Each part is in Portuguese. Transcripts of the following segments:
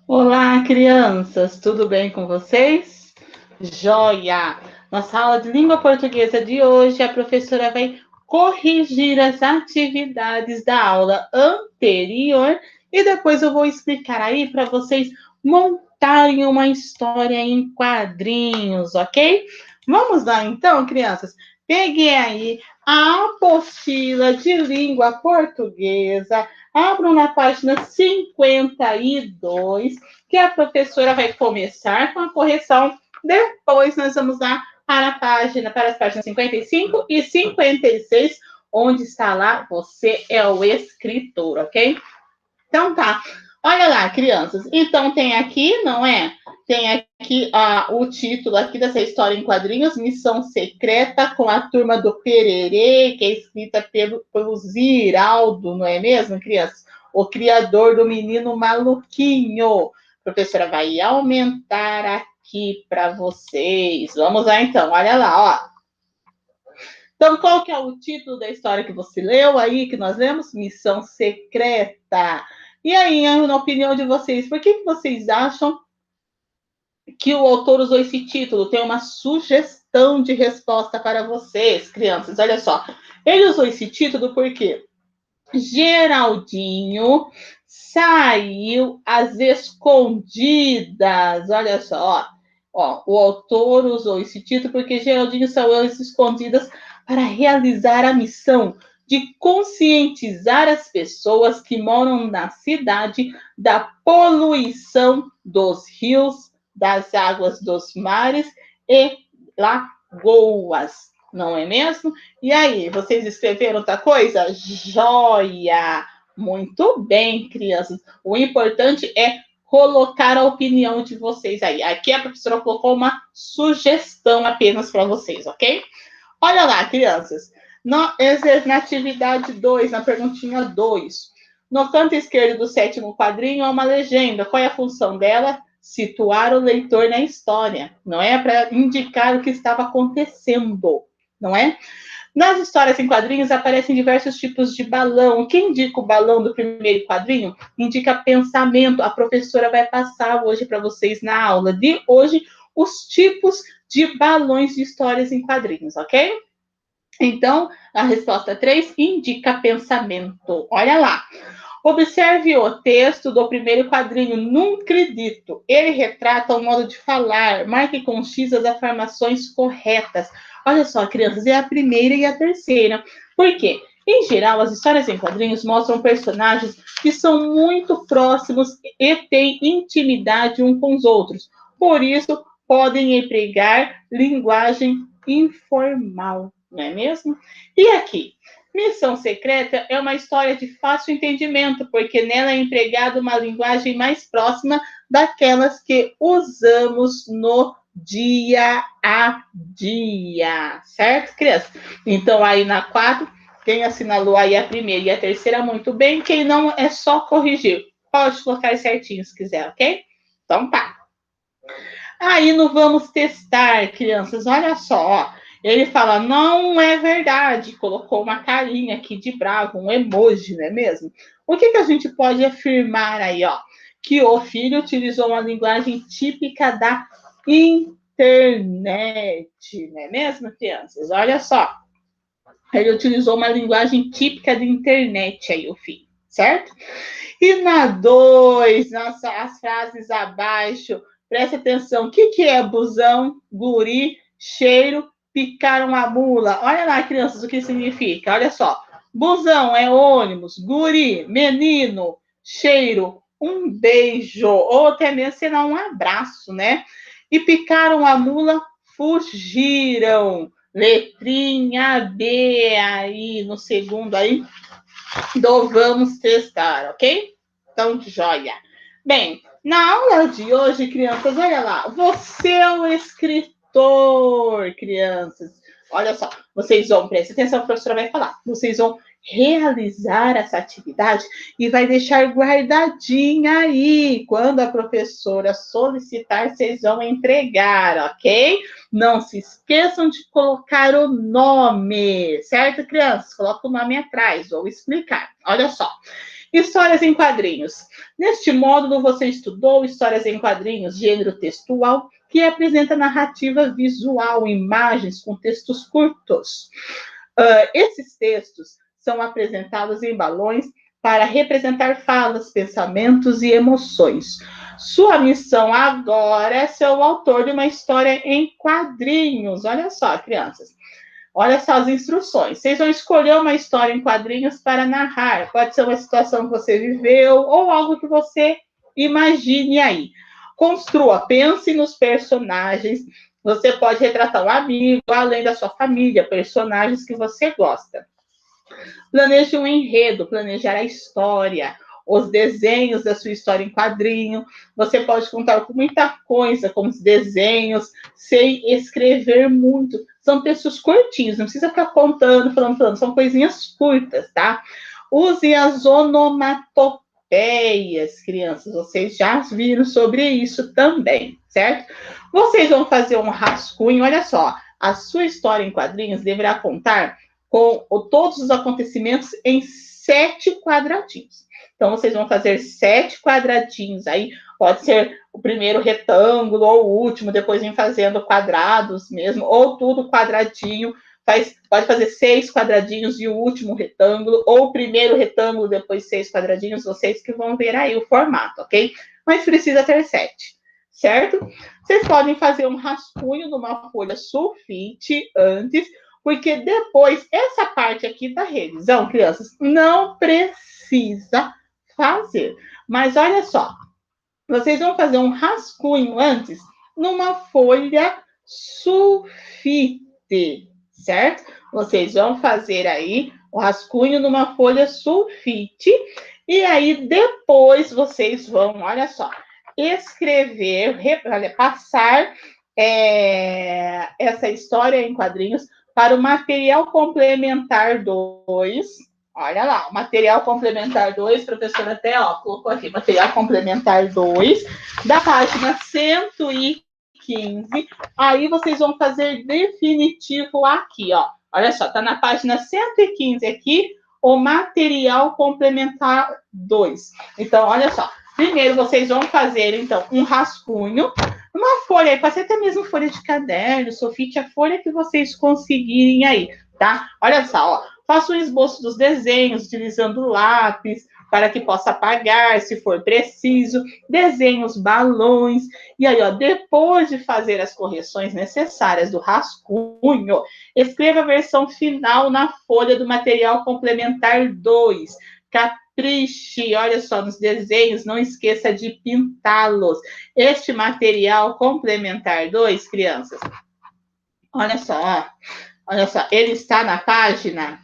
Olá, crianças, tudo bem com vocês? Joia! Nossa aula de língua portuguesa de hoje, a professora vai corrigir as atividades da aula anterior e depois eu vou explicar aí para vocês montarem uma história em quadrinhos, ok? Vamos lá então, crianças? Peguei aí a apostila de língua portuguesa, abram na página 52, que a professora vai começar com a correção. Depois nós vamos lá para as páginas 55 e 56, onde está lá, você é o escritor, ok? Então tá. Olha lá, crianças. Então tem aqui, não é? Tem aqui o título aqui dessa história em quadrinhos, Missão Secreta com a turma do Pererê, que é escrita pelo Ziraldo, não é mesmo, crianças? O criador do Menino Maluquinho. A professora vai aumentar aqui para vocês. Vamos lá então, olha lá, ó. Então, qual que é o título da história que você leu aí, que nós lemos? Missão Secreta. E aí, na opinião de vocês, por que vocês acham que o autor usou esse título? Tem uma sugestão de resposta para vocês, crianças. Olha só. Ele usou esse título porque Geraldinho saiu às escondidas. Olha só, ó, o autor usou esse título porque Geraldinho saiu às escondidas para realizar a missão de conscientizar as pessoas que moram na cidade da poluição dos rios, das águas dos mares e lagoas, não é mesmo? E aí, vocês escreveram outra coisa? Joia! Muito bem, crianças. O importante é colocar a opinião de vocês aí. Aqui a professora colocou uma sugestão apenas para vocês, ok? Olha lá, crianças. Na atividade 2, na perguntinha 2, no canto esquerdo do sétimo quadrinho há uma legenda. Qual é a função dela? Situar o leitor na história. Não é para indicar o que estava acontecendo, não é? Nas histórias em quadrinhos aparecem diversos tipos de balão. O que indica o balão do primeiro quadrinho? Indica pensamento. A professora vai passar hoje para vocês na aula de hoje os tipos de balões de histórias em quadrinhos, ok? Então, a resposta 3 indica pensamento. Olha lá. Observe o texto do primeiro quadrinho, Num Acredito. Ele retrata o modo de falar. Marque com X as afirmações corretas. Olha só, crianças, é a primeira e a terceira. Por quê? Em geral, as histórias em quadrinhos mostram personagens que são muito próximos e têm intimidade uns com os outros. Por isso, podem empregar linguagem informal, não é mesmo? E aqui? Missão Secreta é uma história de fácil entendimento, porque nela é empregada uma linguagem mais próxima daquelas que usamos no dia a dia, certo, criança? Então, aí na 4, quem assinalou aí a primeira e a terceira, muito bem. Quem não, é só corrigir. Pode colocar certinho se quiser, ok? Então tá. Aí no vamos testar, crianças, olha só, ó. Ele fala, não é verdade, colocou uma carinha aqui de bravo, um emoji, não é mesmo? O que a gente pode afirmar aí, ó? Que o filho utilizou uma linguagem típica da internet, não é mesmo, crianças? Olha só, ele utilizou uma linguagem típica da internet aí, o filho, certo? E na 2, nossa, as frases abaixo, presta atenção. O que é busão, guri, cheiro, picaram a mula? Olha lá, crianças, o que significa. Olha só. Busão é ônibus, guri, menino, cheiro, um beijo, ou até mesmo será um abraço, né? E picaram a mula, fugiram. Letrinha B aí no segundo aí do vamos testar, ok? Então, joia. Bem, na aula de hoje, crianças, olha lá. Você é o escritor, crianças. Olha só, vocês vão, prestar atenção, a professora vai falar. Vocês vão realizar essa atividade e vai deixar guardadinha aí. Quando a professora solicitar, vocês vão entregar, ok? Não se esqueçam de colocar o nome, certo, crianças? Coloca o nome atrás, vou explicar. Olha só. Histórias em quadrinhos. Neste módulo, você estudou histórias em quadrinhos, gênero textual, que apresenta narrativa visual, imagens com textos curtos. Esses textos são apresentados em balões para representar falas, pensamentos e emoções. Sua missão agora é ser o autor de uma história em quadrinhos. Olha só, crianças. Olha só as instruções. Vocês vão escolher uma história em quadrinhos para narrar. Pode ser uma situação que você viveu ou algo que você imagine aí. Construa, pense nos personagens. Você pode retratar um amigo, além da sua família, personagens que você gosta. Planeje um enredo, planejar a história, os desenhos da sua história em quadrinho. Você pode contar com muita coisa, como os desenhos, sem escrever muito. São textos curtinhos, não precisa ficar contando, falando. São coisinhas curtas, tá? Use as onomatopeias, crianças. Vocês já viram sobre isso também, certo? Vocês vão fazer um rascunho, olha só. A sua história em quadrinhos deverá contar com todos os acontecimentos em 7 quadradinhos. Então, vocês vão fazer 7 quadradinhos aí. Pode ser o primeiro retângulo ou o último, depois vem fazendo quadrados mesmo, ou tudo quadradinho. Pode fazer 6 quadradinhos e o último retângulo, ou o primeiro retângulo, depois 6 quadradinhos. Vocês que vão ver aí o formato, ok? Mas precisa ter 7, certo? Vocês podem fazer um rascunho numa folha sulfite antes, porque depois, essa parte aqui da revisão, crianças, não precisa fazer. Mas olha só, vocês vão fazer um rascunho antes numa folha sulfite, certo? Vocês vão fazer aí o rascunho numa folha sulfite e aí depois vocês vão, olha só, escrever, passar essa história em quadrinhos para o material complementar 2. Olha lá, o material complementar 2, professora até colocou aqui, material complementar 2, da página 115. Aí vocês vão fazer definitivo aqui, ó. Olha só, tá na página 115 aqui, o material complementar 2. Então, olha só. Primeiro, vocês vão fazer, então, um rascunho, uma folha, pode ser até mesmo folha de caderno, sulfite, a folha que vocês conseguirem aí, tá? Olha só, ó, faça um esboço dos desenhos, utilizando lápis, para que possa apagar, se for preciso, desenhe os balões, e aí, ó, depois de fazer as correções necessárias do rascunho, escreva a versão final na folha do material complementar 2, capriche, olha só, nos desenhos, não esqueça de pintá-los. Este material complementar 2, crianças, olha só, ele está na página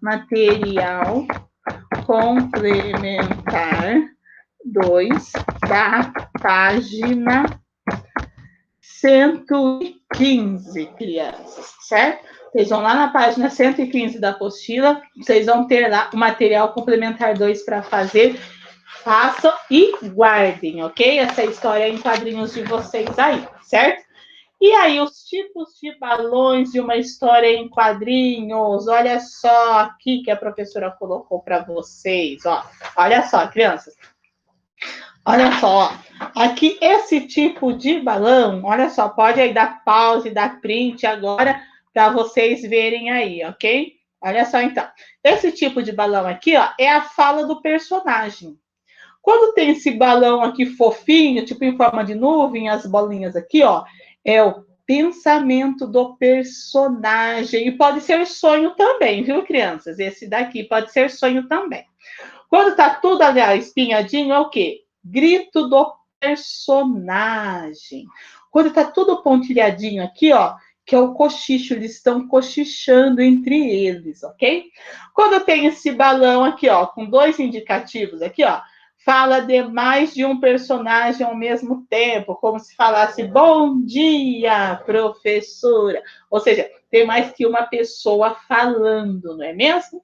material complementar 2 da página 115, crianças, certo? Vocês vão lá na página 115 da apostila, vocês vão ter lá o material complementar 2 para fazer. Façam e guardem, ok? Essa história em quadrinhos de vocês aí, certo? E aí, os tipos de balões de uma história em quadrinhos. Olha só aqui que a professora colocou para vocês, ó. Olha só, crianças. Olha só, aqui esse tipo de balão, olha só, pode aí dar pause, dar print agora para vocês verem aí, ok? Olha só então, esse tipo de balão aqui, ó, é a fala do personagem. Quando tem esse balão aqui fofinho, tipo em forma de nuvem, as bolinhas aqui, ó, é o pensamento do personagem. E pode ser sonho também, viu, crianças? Esse daqui pode ser sonho também. Quando tá tudo ali espinhadinho, é o quê? Grito do personagem. Quando tá tudo pontilhadinho aqui, ó, que é o cochicho, eles estão cochichando entre eles, ok? Quando tem esse balão aqui, ó, com 2 indicativos aqui, ó, fala de mais de um personagem ao mesmo tempo, como se falasse bom dia, professora. Ou seja, tem mais que uma pessoa falando, não é mesmo?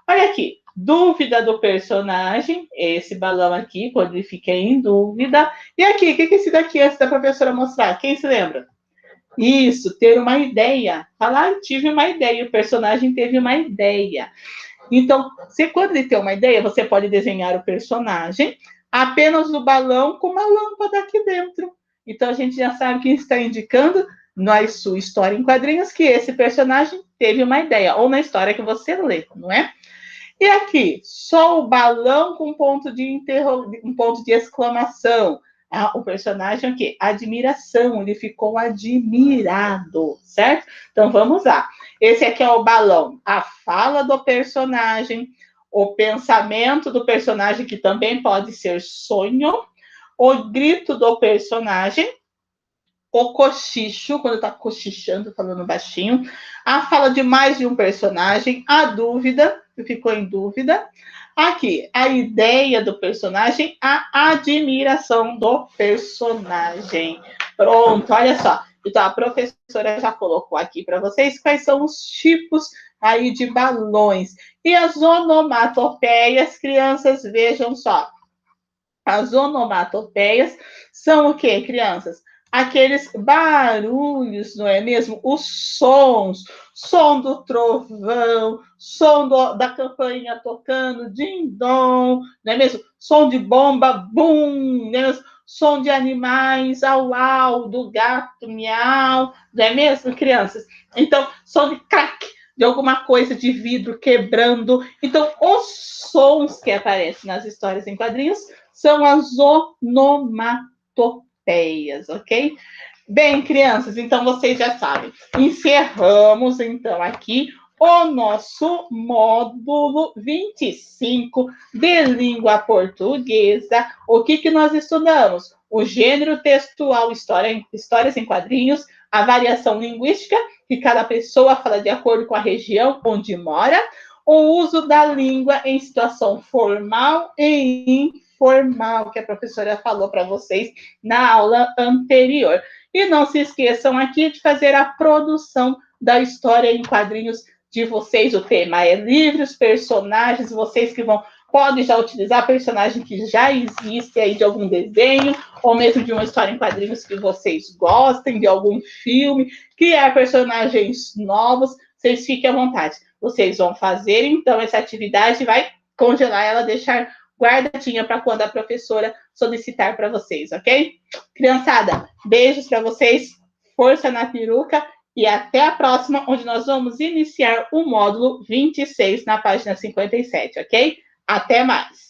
Olha aqui, dúvida do personagem, esse balão aqui, quando ele fica em dúvida. E aqui, o que é esse daqui antes da professora mostrar? Quem se lembra? Isso, ter uma ideia. Falar, tive uma ideia, o personagem teve uma ideia. Então, você, quando ele tem uma ideia, você pode desenhar o personagem, apenas o balão com uma lâmpada aqui dentro. Então, a gente já sabe que está indicando na sua história em quadrinhos que esse personagem teve uma ideia, ou na história que você lê, não é? E aqui, só o balão com um ponto de exclamação. Ah, o personagem aqui, admiração, ele ficou admirado, certo? Então vamos lá. Esse aqui é o balão, a fala do personagem, o pensamento do personagem, que também pode ser sonho, o grito do personagem, o cochicho, quando está cochichando, falando baixinho, a fala de mais de um personagem, a dúvida, que ficou em dúvida. Aqui, a ideia do personagem, a admiração do personagem. Pronto, olha só. Então, a professora já colocou aqui para vocês quais são os tipos aí de balões. E as onomatopeias, crianças, vejam só. As onomatopeias são o quê, crianças? Aqueles barulhos, não é mesmo? Os sons, som do trovão, da campainha tocando, din-dom, não é mesmo? Som de bomba, bum, não é mesmo? Som de animais, au, au, do gato, miau, não é mesmo, crianças? Então, som de crack, de alguma coisa de vidro quebrando. Então, os sons que aparecem nas histórias em quadrinhos são as onomatopeias, ok? Bem, crianças, então vocês já sabem. Encerramos, então, aqui o nosso módulo 25 de língua portuguesa. O que nós estudamos? O gênero textual, histórias em quadrinhos, a variação linguística, que cada pessoa fala de acordo com a região onde mora, o uso da língua em situação formal e informal, que a professora falou para vocês na aula anterior. E não se esqueçam aqui de fazer a produção da história em quadrinhos de vocês. O tema é livros, personagens, vocês que podem já utilizar personagem que já existe aí de algum desenho, ou mesmo de uma história em quadrinhos que vocês gostem, de algum filme, criar personagens novos, vocês fiquem à vontade. Vocês vão fazer, então, essa atividade, vai congelar ela, deixar guardadinha para quando a professora solicitar para vocês, ok? Criançada, beijos para vocês, força na peruca e até a próxima, onde nós vamos iniciar o módulo 26 na página 57, ok? Até mais!